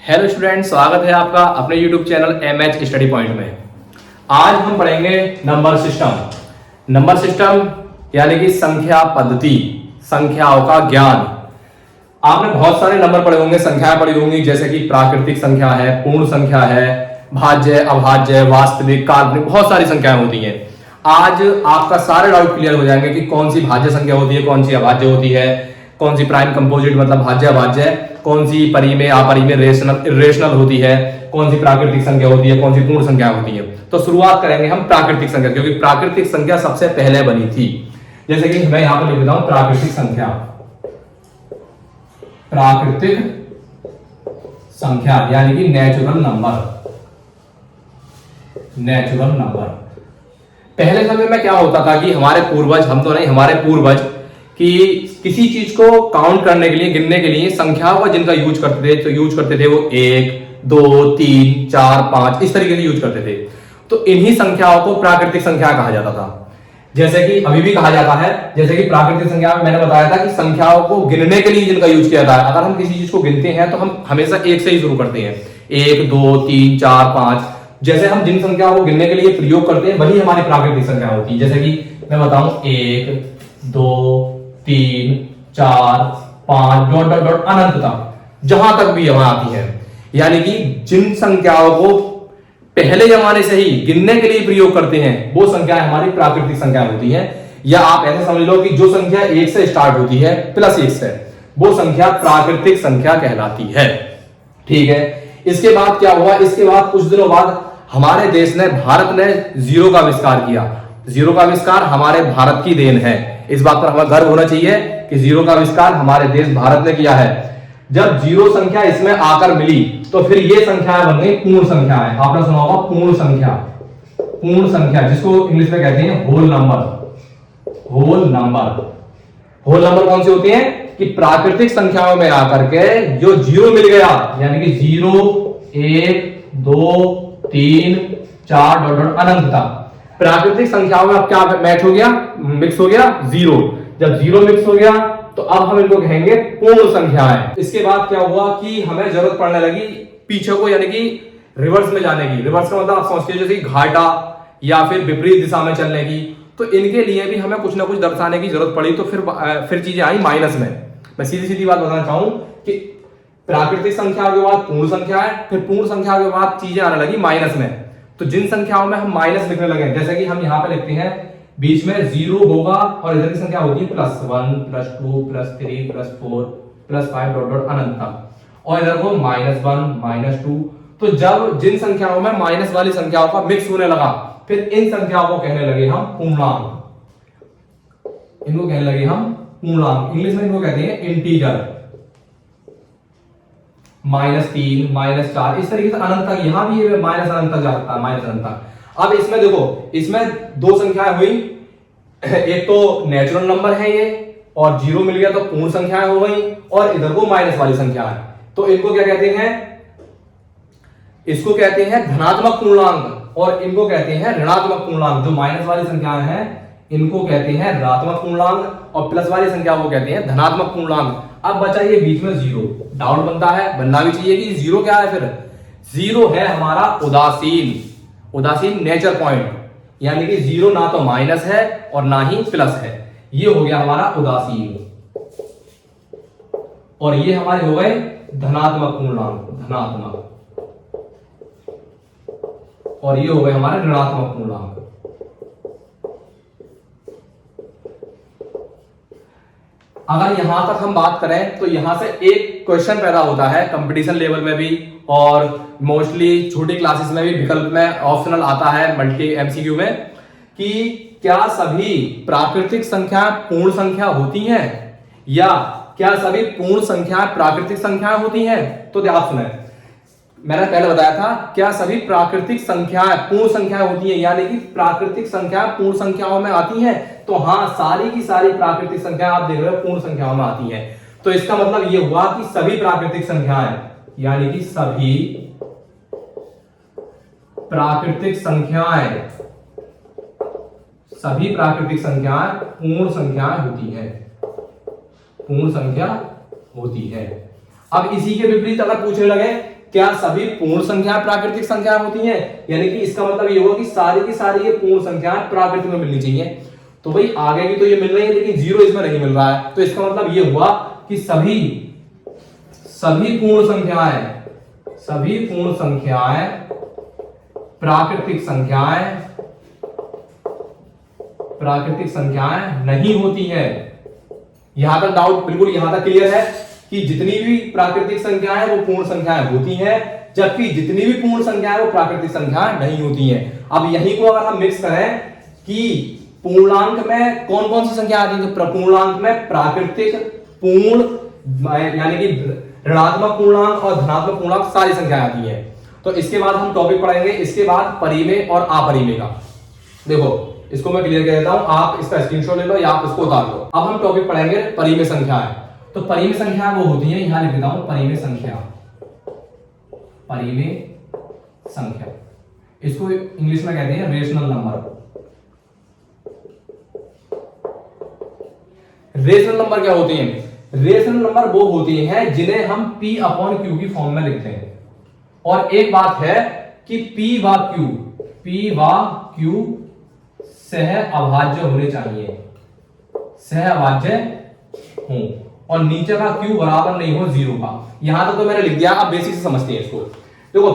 Hello student, स्वागत है आपका अपने YouTube channel MH study point में। आज हम पढ़ेंगे नंबर सिस्टम। नंबर सिस्टम यानी कि संख्या पद्धति, संख्याओं का ज्ञान। आपने बहुत सारे नंबर पढ़े होंगे, संख्याएं पढ़ी होंगी, जैसे कि प्राकृतिक संख्या है, पूर्ण संख्या है, भाज्य, अभाज्य, वास्तविक, काल्पनिक, बहुत सारी संख्याएं होती हैं। आज आपका सारे डाउट क्लियर हो जाएंगे कि कौन सी भाज्य संख्या होती है, कौन सी अभाज्य होती है, कौन सी प्राइम कंपोजिट मतलब भाज्य अभाज्य, कौन सी परिमेय अपरिमेय रेशनल होती है, कौन सी प्राकृतिक संख्या होती है, कौन सी पूर्ण संख्या होती है। तो शुरुआत करेंगे हम प्राकृतिक संख्या, क्योंकि प्राकृतिक संख्या सबसे पहले बनी थी। जैसे कि मैं यहां पर लिख देता हूं प्राकृतिक संख्या। प्राकृतिक संख्या यानी कि नेचुरल नंबर। नेचुरल नंबर पहले समय में क्या होता था कि हमारे पूर्वज, हम तो नहीं, हमारे पूर्वज कि किसी चीज को काउंट करने के लिए, गिनने के लिए संख्याओं का जिनका यूज करते थे, तो यूज करते थे वो 1, 2, 3, 4, 5 इस तरीके से यूज करते थे। तो इन्हीं संख्याओं को प्राकृतिक संख्या कहा जाता था। जैसे कि अभी भी कहा जाता है, जैसे कि प्राकृतिक संख्या में मैंने बताया था कि संख्याओं को गिनने के लिए जिनका यूज किया जाता है। अगर हम किसी चीज को गिनते हैं तो हम हमेशा 1 से ही शुरू करते हैं। 1, 2, 3, 4, 5 जैसे हम जिन संख्याओं को गिनने के लिए प्रयोग करते हैं वही हमारी प्राकृतिक संख्या होती है। जैसे कि मैं बताऊं 1, 2, 3, 4, 5 डॉट डॉट डॉट अनंत तक, जहां तक भी यहां आती है। यानी कि जिन संख्याओं को पहले जमाने से ही गिनने के लिए प्रयोग करते हैं वो संख्याएं हमारी प्राकृतिक संख्या होती हैं। या आप ऐसे समझ लो कि जो संख्या 1 से स्टार्ट होती है प्लस 1 से, वो संख्या प्राकृतिक संख्या कहलाती है। ठीक है। इसके बाद क्या हुआ, इसके बाद कुछ दिनों बाद हमारे देश ने, भारत ने जीरो का आविष्कार किया। जीरो का आविष्कार हमारे भारत की देन है। इस बात पर हमें गर्व होना चाहिए कि जीरो का आविष्कार हमारे देश भारत ने किया है। जब जीरो संख्या इसमें आकर मिली तो फिर ये संख्याएं बन गई पूर्ण संख्याएं। आपने सुना होगा पूर्ण संख्या। पूर्ण संख्या जिसको इंग्लिश में कहते हैं whole number. Whole number, whole number कौन सी होती है कि प्राकृतिक संख्याओं में आकर के जो जीरो मिल गया, यानी कि 0, 1, 2, 3, 4 डॉट डॉट अनंत तक। प्राकृतिक संख्याओं में अब क्या मैच हो गया, मिक्स हो गया, जीरो। जब जीरो मिक्स हो गया तो अब हम इनको कहेंगे पूर्ण संख्याएं। इसके बाद क्या हुआ कि हमें जरूरत पड़ने लगी पीछे को, यानी कि रिवर्स में जाने की। रिवर्स का मतलब आप समझते हो जैसे घाटा या फिर विपरीत दिशा में चलने की। तो इनके लिए भी हमें कुछ ना कुछ दर्शाने की जरूरत पड़ी। तो फिर चीजें आई माइनस में। मैं सीधी सीधी बात बताना चाहूं कि प्राकृतिक संख्या के बाद पूर्ण संख्या है, फिर पूर्ण संख्या के बाद चीजें आने लगी माइनस में। तो जिन संख्याओं में हम माइनस लिखने लगे, जैसे कि हम यहां पे लिखते हैं बीच में 0 होगा और इधर की संख्या होती है +1, +2, +3, +4, +5 डॉट डॉट अनंत तक, और इधर को -1, -2। तो जब जिन संख्याओं में माइनस वाली संख्याओं का मिक्स होने लगा, फिर इन संख्याओं को कहने लगे हम पूर्णांक। इनको कहने लगे हम पूर्णांक। इंग्लिश में इनको कहते हैं इंटीजर। -3, -4 इस तरीके से अनंत तक। यहां भी ये माइनस अनंत तक जाता है, माइनस अनंत तक। अब इसमें देखो, इसमें दो संख्याएं हुई। एक तो नेचुरल नंबर है ये, और जीरो मिल गया तो पूर्ण संख्याएं हो गई, और इधर को माइनस वाली संख्या है। तो इनको क्या कहते हैं, इसको कहते हैं धनात्मक पूर्णांक, और इनको कहते हैं ऋणात्मक पूर्णांक। जो माइनस वाली संख्याएं हैं इनको कहते हैं ऋणात्मक पूर्णांक, और प्लस वाली संख्या को कहते हैं धनात्मक पूर्णांक। अब बचा ये बीच में जीरो। डाउट बनता है, बनना भी चाहिए कि जीरो क्या है। फिर जीरो है हमारा उदासीन, उदासीन नेचर पॉइंट। यानी कि जीरो ना तो माइनस है और ना ही प्लस है, ये हो गया हमारा उदासीन। और ये हमारे हो गए धनात्मक पूर्णांक, धनात्मक। और ये हो गए हमारे ऋणात्मक पूर्णांक। अगर यहां तक हम बात करें तो यहां से एक क्वेश्चन पैदा होता है कंपटीशन लेवल में भी, और मोस्टली छोटी क्लासेस में भी विकल्प में ऑप्शनल आता है, मल्टी एमसीक्यू में, कि क्या सभी प्राकृतिक संख्या पूर्ण संख्या होती हैं, या क्या सभी पूर्ण संख्या प्राकृतिक संख्याएं होती हैं। तो ध्यान सुने, मैंने पहले बताया था क्या सभी प्राकृतिक संख्याएं पूर्ण संख्याएं होती हैं, यानी कि प्राकृतिक संख्या पूर्ण संख्याओं में आती हैं। तो हाँ, सारी की सारी प्राकृतिक संख्या आप देख रहे हो पूर्ण संख्याओं में आती हैं। तो इसका मतलब ये हुआ कि सभी प्राकृतिक संख्याएं, यानी कि सभी प्राकृतिक संख्याएं, सभी प्राकृतिक संख्याएं पूर्ण संख्याएं होती हैं, पूर्ण संख्या होती है। अब इसी के विपरीत अगर पूछने लगे क्या सभी पूर्ण संख्याएं प्राकृतिक संख्या होती हैं? यानी कि इसका मतलब ये होगा कि सारी की सारी ये पूर्ण संख्याएं प्राकृतिक में मिलनी चाहिए। तो भाई आगे भी तो ये मिल रही है लेकिन जीरो इसमें नहीं मिल रहा है, तो इसका मतलब ये हुआ कि सभी पूर्ण संख्याएं प्राकृतिक संख्याएं नहीं होती है। यहां तक डाउट बिल्कुल यहां तक क्लियर है कि जितनी भी प्राकृतिक संख्याएं वो पूर्ण संख्याएं होती हैं, जबकि जितनी भी पूर्ण संख्याएं वो प्राकृतिक संख्याएं नहीं होती हैं। अब यही को अगर हम मिक्स करें कि पूर्णांक में कौन कौन सी संख्या आती है, तो पूर्णांक में प्राकृतिक, पूर्ण यानी कि ऋणात्मक पूर्णांक और धनात्मक पूर्णांक सारी संख्याएं आती हैं। तो इसके बाद हम टॉपिक पढ़ेंगे इसके बाद परिमेय और अपरिमेय का। देखो इसको मैं क्लियर कर देता हूं, आप इसका स्क्रीनशॉट ले लो या आप इसको उतार लो। अब हम टॉपिक पढ़ेंगे परिमेय संख्याएं। तो परिमेय संख्या वो होती है, यहां लिख देता हूं परिमेय संख्या, इसको इंग्लिश में कहते हैं रेशनल नंबर। रेशनल नंबर क्या होती हैं? रेशनल नंबर वो होती हैं जिन्हें हम P/Q की फॉर्म में लिखते हैं। और एक बात है कि P व Q सह अभाज्य होने चाहिए, सह अभाज्य हो, और नीचे का Q बराबर नहीं हो जीरो का। यहां तक तो मैंने लिख दिया, आप बेसिक से समझते हैं इसको। देखो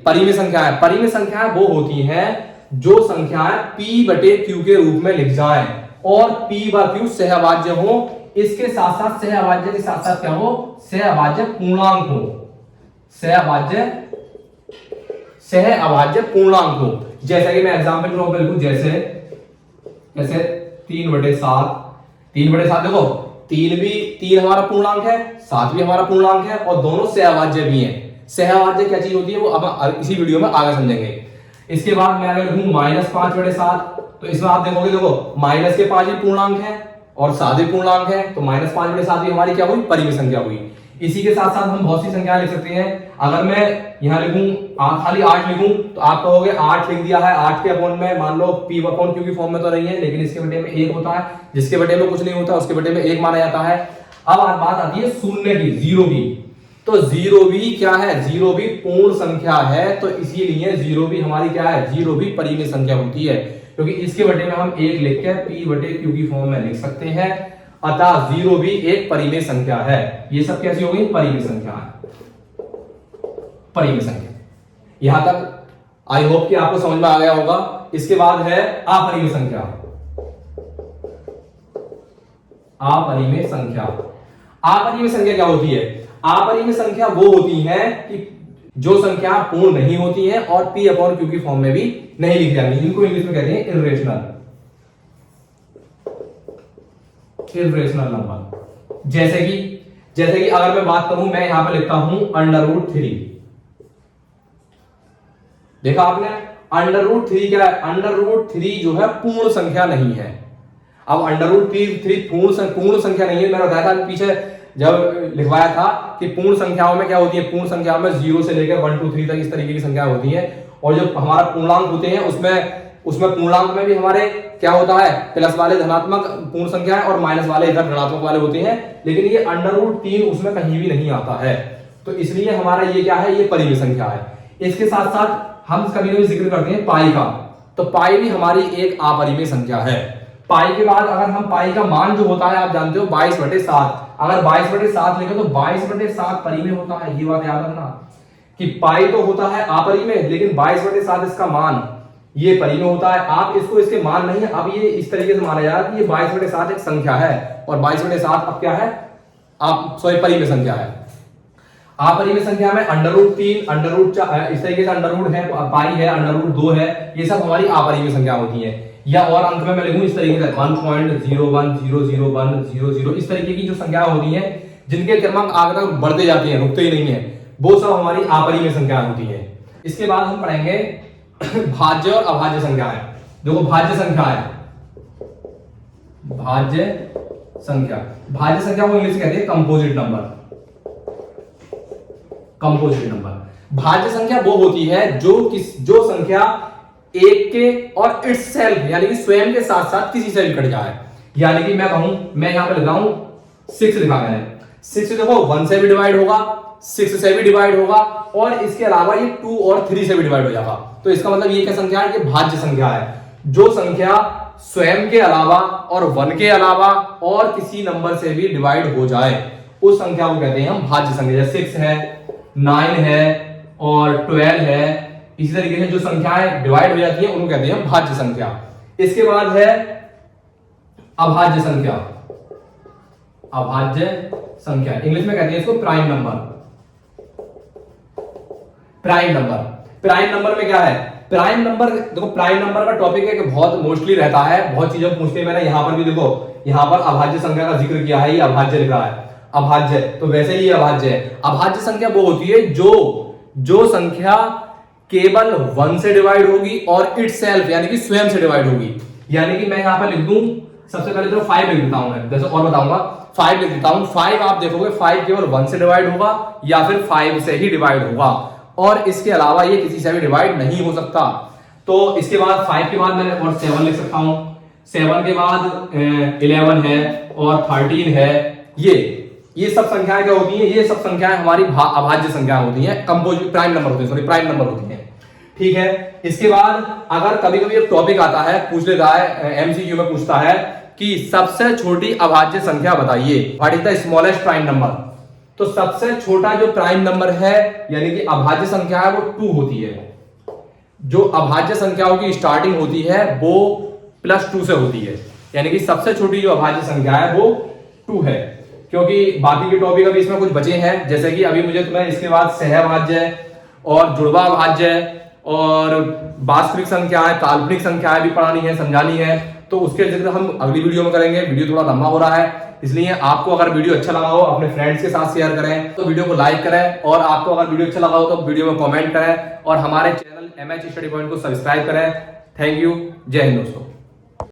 परिमेय संख्याएं, परिमेय संख्याएं वो होती हैं जो संख्याएं P/Q के रूप में लिख जाएं और P व Q सहअभाज्य हो, इसके साथ साथ सहअभाज्य के साथ साथ क्या हो, सहअभाज्य पूर्णांक हो, सहअभाज्य पूर्णांक हो। जैसे कि मैं एग्जांपल बिल्कुल जैसे 3/7, 3/7 देखो 3 हमारा पूर्णांक है, 7 भी हमारा पूर्णांक है और दोनों सहअभाज्य भी हैं। सहअभाज्य क्या चीज होती है वो अब इसी वीडियो में आगे समझेंगे। इसके बाद मैं अगर लिखूं -5/7, तो इसमें आप देखोगे, देखो माइनस के 5 भी पूर्णांक है और 7 भी पूर्णांक है, तो -5/7 भी हमारी क्या हुई, परिमेय संख्या हुई। इसी के साथ साथ हम बहुत सी संख्याएं लिख सकते हैं। अगर मैं यहां लिखूं खाली 8 लिखूं तो आप कहोगे 8 लिख दिया है, 8 के अपॉन में मान लो P/Q की फॉर्म में तो नहीं है, लेकिन इसके बटे में 1 होता है, जिसके बटे में कुछ नहीं होता उसके बटे में 1 माना जाता है। अब बात आती है शून्य की, जीरो की। तो जीरो भी क्या है, जीरो भी पूर्ण संख्या है, तो इसीलिए जीरो भी हमारी क्या है, जीरो भी परिमेय संख्या होती है, क्योंकि इसके बटे में हम 1 लिख के P/Q की फॉर्म में लिख सकते हैं। अतः जीरो भी एक परिमेय संख्या है। ये सब कैसी हो गई, परिमेय संख्या है, परिमेय संख्या। यहां तक आई होप कि आपको समझ में आ गया होगा। इसके बाद है अपरिमेय संख्या। अपरिमेय संख्या, अपरिमेय संख्या क्या होती है? अपरिमेय संख्या वो होती है कि जो संख्या पूर्ण नहीं होती है और P/Q की फॉर्म में भी नहीं लिखी जाती, इनको इंग्लिश में कहते हैं इर्रेशनल नंबर। जैसे कि अगर मैं बात करूं, मैं यहां पे लिखता हूं √3। देखा आपने, √3 क्या है, √3 जो है पूर्ण संख्या नहीं है। अब √3 पूर्ण संख्या नहीं है, मैंने बताया था पीछे जब लिखवाया था कि पूर्ण संख्याओं में क्या होती है, पूर्ण संख्याओं में 0 से लेकर 1 2 3 तक इस तरीके की संख्या होती है। और जो हमारा पूर्णांक होते हैं उसमें पूर्णांक में भी हमारे क्या होता है, प्लस वाले धनात्मक पूर्ण संख्याएं और माइनस वाले इधर ऋणात्मक वाले होते हैं, लेकिन ये √3 उसमें कहीं भी नहीं आता है। तो इसलिए हमारा ये क्या है, ये परिमेय संख्या है। इसके साथ साथ हम कभी कभी जिक्र करते हैं पाई का, तो पाई भी हमारी एक अपरिमेय संख्या है। पाई के बाद अगर हम पाई का मान जो होता है आप जानते हो 22/7, अगर 22/7 लिखे तो 22/7 परिमेय होता है। ये बात याद रखना कि पाई तो होता है अपरिमेय, लेकिन 22/7 इसका मान ये परिमेय होता है। आप इसको इसके मान नहीं है, अब ये इस तरीके से माना जाएगा कि ये 22/7 एक संख्या है और 22/7 अब क्या है, परिमेय संख्या है। अपरिमेय संख्या में √3 इस तरीके से √ है, पाई है, √2 है, ये सब हमारी अपरिमेय संख्या होती है। या और अंक में मैं लिखूं इस तरीके से 1.0100100 इस तरीके की जो संख्या होती है जिनके क्रमांक आगे तक बढ़ते जाते हैं, रुकते ही नहीं है, वो सब हमारी अपरिमेय संख्या होती है। इसके बाद हम पढ़ेंगे भाज्य और अभाज्य संख्याएं। देखो भाज्य संख्या है, भाज्य संख्या को इंग्लिश कहते हैं कंपोजिट नंबर। भाज्य संख्या वो होती है जो संख्या एक के और इट्स सेल्फ यानी कि स्वयं के साथ साथ किसी से भी कट जाए। यानी कि मैं कहूं, मैं यहां पे लिखा हूं 6 लिखा मैंने, 6 देखो 1 से भी डिवाइड होगा, 6 से भी डिवाइड होगा, और इसके अलावा ये 2 और 3 से भी डिवाइड हो जाएगा। तो इसका मतलब ये क्या संख्या है? ये भाज्य संख्या है। जो संख्या स्वयं के अलावा और 1 के अलावा और किसी नंबर से भी डिवाइड हो जाए उस संख्या को कहते हैं हम भाज्य संख्या। जैसे 6 है, 9 है और 12 है, इसी तरीके से जो संख्याएं डिवाइड हो जाती है उनको कहते हैं हम भाज्य संख्या। इसके बाद है अभाज्य संख्या। अभाज्य संख्या इंग्लिश में कहते हैं इसको prime number. Prime number, prime number में क्या है? प्राइम नंबर, देखो प्राइम नंबर का टॉपिक है कि बहुत मोस्टली रहता है, बहुत चीजें पूछते हैं। मैंने यहां पर भी देखो, यहां पर अभाज्य संख्या का जिक्र किया है, ये अभाज्य लिख रहा है, अभाज्य, तो वैसे ही अभाज्य है। अभाज्य संख्या वो होती है जो संख्या केवल 1 से डिवाइड होगी और इटसेल्फ यानी कि स्वयं से डिवाइड होगी। यानी कि मैं यहां पर लिख दूं, सबसे पहले तो 5 लिख देता हूं मैं, जैसे और बताऊंगा। 5 लिख देता हूं। 5 आप देखोगे 5 केवल 1 से डिवाइड होगा या फिर 5 से ही डिवाइड होगा, और इसके अलावा ये किसी से भी डिवाइड नहीं हो सकता। तो इसके बाद 5 के बाद मैं और 7 लिख सकता हूं। 7 के बाद 11 है और 13 है। ये सब संख्याएं क्या होती हैं? ये सब संख्याएं हमारी अभाज्य संख्याएं होती हैं, कंपोजिट प्राइम नंबर होते हैं, सॉरी प्राइम नंबर होती हैं। ठीक है। इसके बाद अगर कभी कभी एक टॉपिक आता है, पूछ लेता है, एमसीक्यू में पूछता है कि सबसे छोटी अभाज्य संख्या बताइए, what is the smallest prime number. तो सबसे छोटा जो प्राइम नंबर है यानी कि अभाज्य संख्या है वो 2 होती है। जो अभाज्य संख्याओं की स्टार्टिंग होती है वो +2 से होती है, यानी कि सबसे छोटी जो अभाज्य संख्या है वो 2 है। क्योंकि बाकी के टॉपिक अभी इसमें कुछ बचे हैं, जैसे कि अभी मुझे तुम्हें इसके बाद सहभाज्य और जुड़वा अभाज्य और वास्तविक संख्याएं, काल्पनिक संख्याएं भी पढ़ानी है, समझानी है। तो उसके जिक्र हम अगली वीडियो में करेंगे। वीडियो थोड़ा लंबा हो रहा है, इसलिए आपको अगर वीडियो अच्छा लगा हो अपने फ्रेंड्स के साथ शेयर करें, तो वीडियो को लाइक करें, और आपको अगर वीडियो अच्छा लगा हो तो वीडियो में कमेंट करें, और हमारे चैनल MH स्टडी पॉइंट को सब्सक्राइब करें। Thank you. जय हिंद दोस्तों।